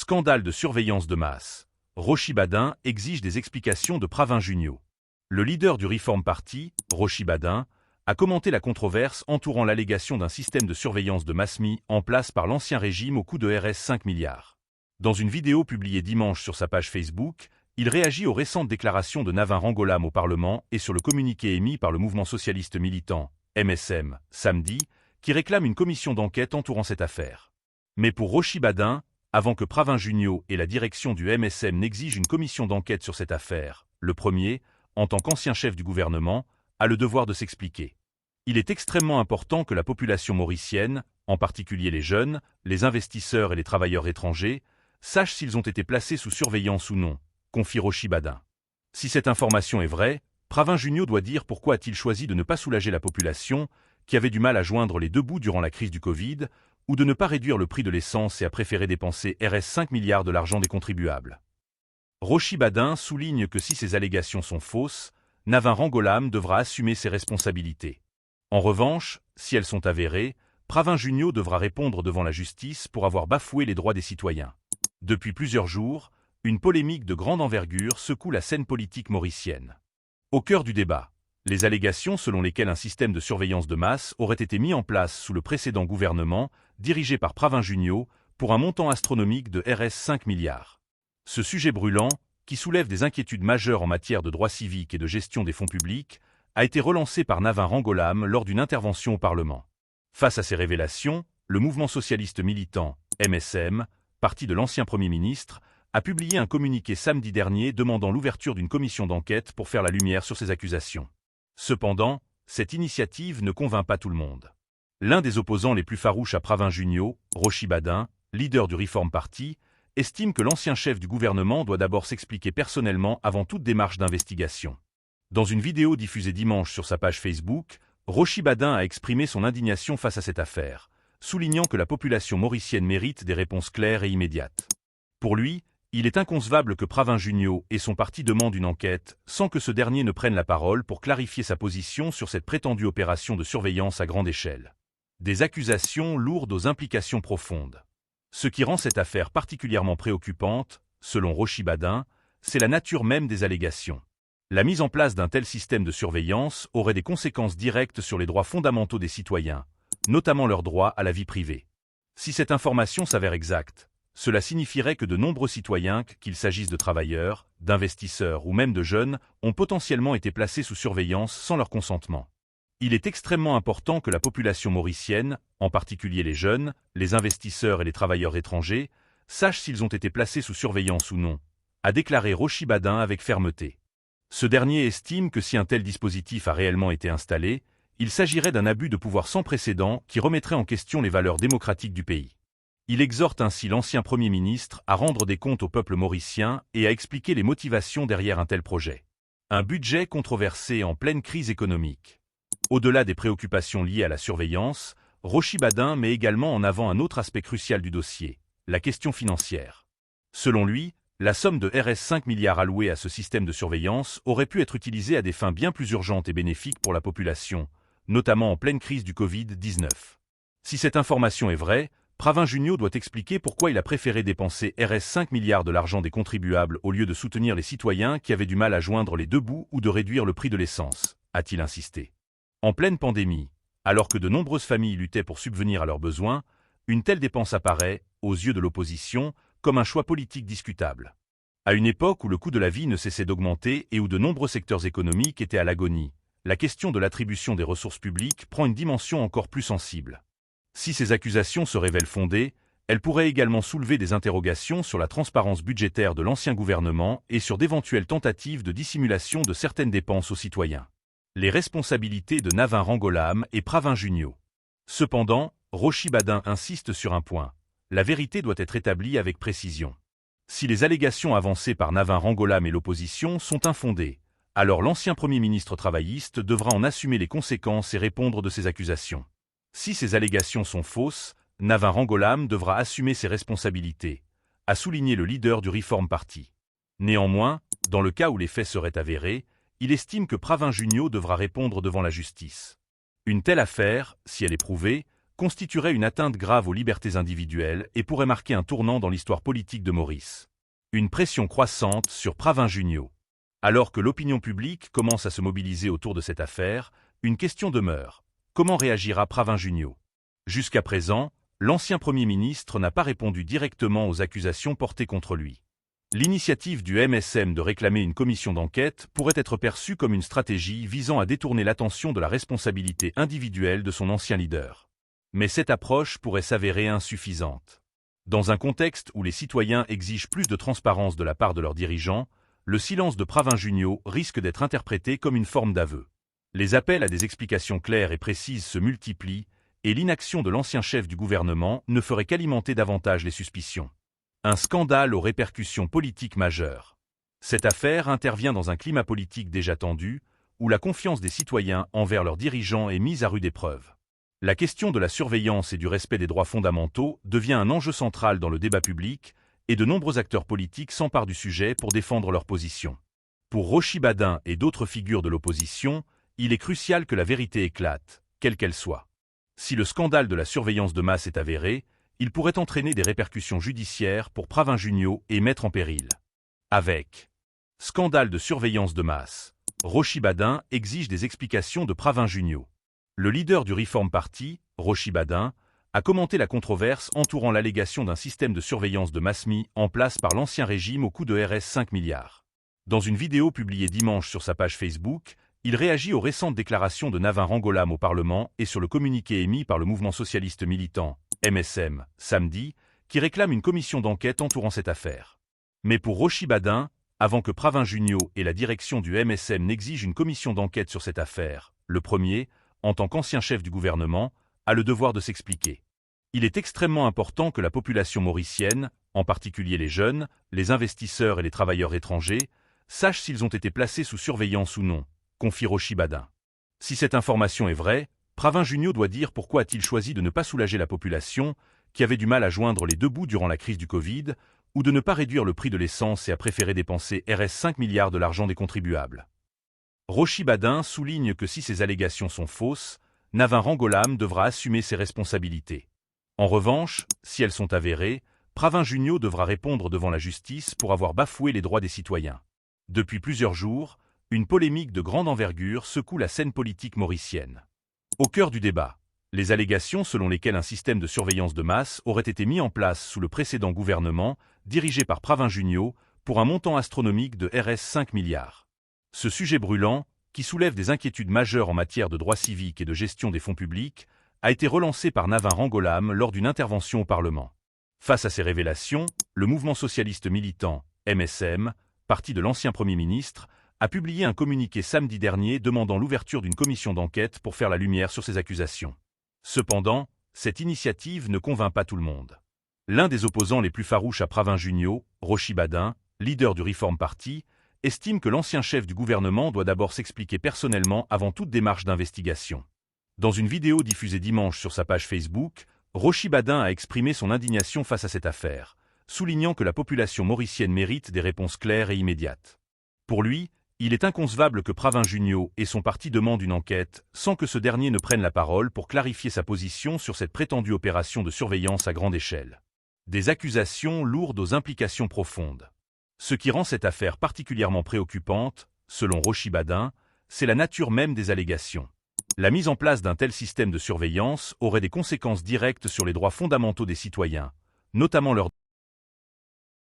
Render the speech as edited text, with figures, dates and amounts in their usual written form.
Scandale de surveillance de masse. Rochi Badin exige des explications de Pravin Junio. Le leader du Reform Party, Rochi Badin, a commenté la controverse entourant l'allégation d'un système de surveillance de masse mis en place par l'ancien régime au coût de Rs 5 milliards. Dans une vidéo publiée dimanche sur sa page Facebook, il réagit aux récentes déclarations de Navin Rangolam au Parlement et sur le communiqué émis par le mouvement socialiste militant, MSM, samedi, qui réclame une commission d'enquête entourant cette affaire. Mais pour Rochi Badin, avant que Pravin Junio et la direction du MSM n'exigent une commission d'enquête sur cette affaire, le premier, en tant qu'ancien chef du gouvernement, a le devoir de s'expliquer. Il est extrêmement important que la population mauricienne, en particulier les jeunes, les investisseurs et les travailleurs étrangers, sachent s'ils ont été placés sous surveillance ou non, confie Rochi Badin. Si cette information est vraie, Pravin Junio doit dire pourquoi a-t-il choisi de ne pas soulager la population, qui avait du mal à joindre les deux bouts durant la crise du Covid, ou de ne pas réduire le prix de l'essence et a préféré dépenser Rs 5 milliards de l'argent des contribuables. Rochi Badin souligne que si ces allégations sont fausses, Navin Rangolam devra assumer ses responsabilités. En revanche, si elles sont avérées, Pravin Junio devra répondre devant la justice pour avoir bafoué les droits des citoyens. Depuis plusieurs jours, une polémique de grande envergure secoue la scène politique mauricienne. Au cœur du débat, les allégations selon lesquelles un système de surveillance de masse aurait été mis en place sous le précédent gouvernement, dirigé par Pravin Junio, pour un montant astronomique de Rs 5 milliards. Ce sujet brûlant, qui soulève des inquiétudes majeures en matière de droits civiques et de gestion des fonds publics, a été relancé par Navin Rangolam lors d'une intervention au Parlement. Face à ces révélations, le mouvement socialiste militant, MSM, parti de l'ancien Premier ministre, a publié un communiqué samedi dernier demandant l'ouverture d'une commission d'enquête pour faire la lumière sur ces accusations. Cependant, cette initiative ne convainc pas tout le monde. L'un des opposants les plus farouches à Pravin Junio, Rochi Badin, leader du Reform Party, estime que l'ancien chef du gouvernement doit d'abord s'expliquer personnellement avant toute démarche d'investigation. Dans une vidéo diffusée dimanche sur sa page Facebook, Rochi Badin a exprimé son indignation face à cette affaire, soulignant que la population mauricienne mérite des réponses claires et immédiates. Pour lui, il est inconcevable que Pravin Junio et son parti demandent une enquête sans que ce dernier ne prenne la parole pour clarifier sa position sur cette prétendue opération de surveillance à grande échelle. Des accusations lourdes aux implications profondes. Ce qui rend cette affaire particulièrement préoccupante, selon Rochi Badin, c'est la nature même des allégations. La mise en place d'un tel système de surveillance aurait des conséquences directes sur les droits fondamentaux des citoyens, notamment leur droit à la vie privée. Si cette information s'avère exacte, cela signifierait que de nombreux citoyens, qu'il s'agisse de travailleurs, d'investisseurs ou même de jeunes, ont potentiellement été placés sous surveillance sans leur consentement. Il est extrêmement important que la population mauricienne, en particulier les jeunes, les investisseurs et les travailleurs étrangers, sachent s'ils ont été placés sous surveillance ou non, a déclaré Rochi Badin avec fermeté. Ce dernier estime que si un tel dispositif a réellement été installé, il s'agirait d'un abus de pouvoir sans précédent qui remettrait en question les valeurs démocratiques du pays. Il exhorte ainsi l'ancien Premier ministre à rendre des comptes au peuple mauricien et à expliquer les motivations derrière un tel projet. Un budget controversé en pleine crise économique. Au-delà des préoccupations liées à la surveillance, Rochi Badin met également en avant un autre aspect crucial du dossier, la question financière. Selon lui, la somme de Rs 5 milliards allouée à ce système de surveillance aurait pu être utilisée à des fins bien plus urgentes et bénéfiques pour la population, notamment en pleine crise du Covid-19. Si cette information est vraie, Pravin Junio doit expliquer pourquoi il a préféré dépenser Rs 5 milliards de l'argent des contribuables au lieu de soutenir les citoyens qui avaient du mal à joindre les deux bouts ou de réduire le prix de l'essence, a-t-il insisté. En pleine pandémie, alors que de nombreuses familles luttaient pour subvenir à leurs besoins, une telle dépense apparaît, aux yeux de l'opposition, comme un choix politique discutable. À une époque où le coût de la vie ne cessait d'augmenter et où de nombreux secteurs économiques étaient à l'agonie, la question de l'attribution des ressources publiques prend une dimension encore plus sensible. Si ces accusations se révèlent fondées, elles pourraient également soulever des interrogations sur la transparence budgétaire de l'ancien gouvernement et sur d'éventuelles tentatives de dissimulation de certaines dépenses aux citoyens. Les responsabilités de Navin Rangolam et Pravin Junio. Cependant, Rochi Badin insiste sur un point. La vérité doit être établie avec précision. Si les allégations avancées par Navin Rangolam et l'opposition sont infondées, alors l'ancien Premier ministre travailliste devra en assumer les conséquences et répondre de ces accusations. Si ces allégations sont fausses, Navin Rangolam devra assumer ses responsabilités, a souligné le leader du Reform Party. Néanmoins, dans le cas où les faits seraient avérés, il estime que Pravin Junio devra répondre devant la justice. Une telle affaire, si elle est prouvée, constituerait une atteinte grave aux libertés individuelles et pourrait marquer un tournant dans l'histoire politique de Maurice. Une pression croissante sur Pravin Junio. Alors que l'opinion publique commence à se mobiliser autour de cette affaire, une question demeure. Comment réagira Pravin Junio? Jusqu'à présent, l'ancien Premier ministre n'a pas répondu directement aux accusations portées contre lui. L'initiative du MSM de réclamer une commission d'enquête pourrait être perçue comme une stratégie visant à détourner l'attention de la responsabilité individuelle de son ancien leader. Mais cette approche pourrait s'avérer insuffisante. Dans un contexte où les citoyens exigent plus de transparence de la part de leurs dirigeants, le silence de Pravin Junio risque d'être interprété comme une forme d'aveu. Les appels à des explications claires et précises se multiplient, et l'inaction de l'ancien chef du gouvernement ne ferait qu'alimenter davantage les suspicions. Un scandale aux répercussions politiques majeures. Cette affaire intervient dans un climat politique déjà tendu, où la confiance des citoyens envers leurs dirigeants est mise à rude épreuve. La question de la surveillance et du respect des droits fondamentaux devient un enjeu central dans le débat public, et de nombreux acteurs politiques s'emparent du sujet pour défendre leur position. Pour Rochi Badin et d'autres figures de l'opposition, il est crucial que la vérité éclate, quelle qu'elle soit. Si le scandale de la surveillance de masse est avéré, il pourrait entraîner des répercussions judiciaires pour Pravin Junio et mettre en péril. Avec scandale de surveillance de masse, Rochi Badin exige des explications de Pravin Junio. Le leader du Reform Party, Rochi Badin, a commenté la controverse entourant l'allégation d'un système de surveillance de masse mis en place par l'ancien régime au coût de Rs 5 milliards. Dans une vidéo publiée dimanche sur sa page Facebook, il réagit aux récentes déclarations de Navin Rangolam au Parlement et sur le communiqué émis par le mouvement socialiste militant, MSM, samedi, qui réclame une commission d'enquête entourant cette affaire. Mais pour Rochi Badin, avant que Pravin Junio et la direction du MSM n'exigent une commission d'enquête sur cette affaire, le premier, en tant qu'ancien chef du gouvernement, a le devoir de s'expliquer. Il est extrêmement important que la population mauricienne, en particulier les jeunes, les investisseurs et les travailleurs étrangers, sachent s'ils ont été placés sous surveillance ou non, confie Rochi Badin. Si cette information est vraie, Pravin Junio doit dire pourquoi a-t-il choisi de ne pas soulager la population, qui avait du mal à joindre les deux bouts durant la crise du Covid, ou de ne pas réduire le prix de l'essence et a préféré dépenser Rs 5 milliards de l'argent des contribuables. Rochi Badin souligne que si ces allégations sont fausses, Navin Rangolam devra assumer ses responsabilités. En revanche, si elles sont avérées, Pravin Junio devra répondre devant la justice pour avoir bafoué les droits des citoyens. Depuis plusieurs jours, une polémique de grande envergure secoue la scène politique mauricienne. Au cœur du débat, les allégations selon lesquelles un système de surveillance de masse aurait été mis en place sous le précédent gouvernement, dirigé par Pravin Junio, pour un montant astronomique de Rs 5 milliards. Ce sujet brûlant, qui soulève des inquiétudes majeures en matière de droits civiques et de gestion des fonds publics, a été relancé par Navin Rangolam lors d'une intervention au Parlement. Face à ces révélations, le mouvement socialiste militant, MSM, parti de l'ancien Premier ministre, a publié un communiqué samedi dernier demandant l'ouverture d'une commission d'enquête pour faire la lumière sur ces accusations. Cependant, cette initiative ne convainc pas tout le monde. L'un des opposants les plus farouches à Pravin Junio, Rochi Badin, leader du Reform Party, estime que l'ancien chef du gouvernement doit d'abord s'expliquer personnellement avant toute démarche d'investigation. Dans une vidéo diffusée dimanche sur sa page Facebook, Rochi Badin a exprimé son indignation face à cette affaire, soulignant que la population mauricienne mérite des réponses claires et immédiates. Pour lui, il est inconcevable que Pravin Junio et son parti demandent une enquête sans que ce dernier ne prenne la parole pour clarifier sa position sur cette prétendue opération de surveillance à grande échelle. Des accusations lourdes aux implications profondes. Ce qui rend cette affaire particulièrement préoccupante, selon Rochi Badin, c'est la nature même des allégations. La mise en place d'un tel système de surveillance aurait des conséquences directes sur les droits fondamentaux des citoyens, notamment leur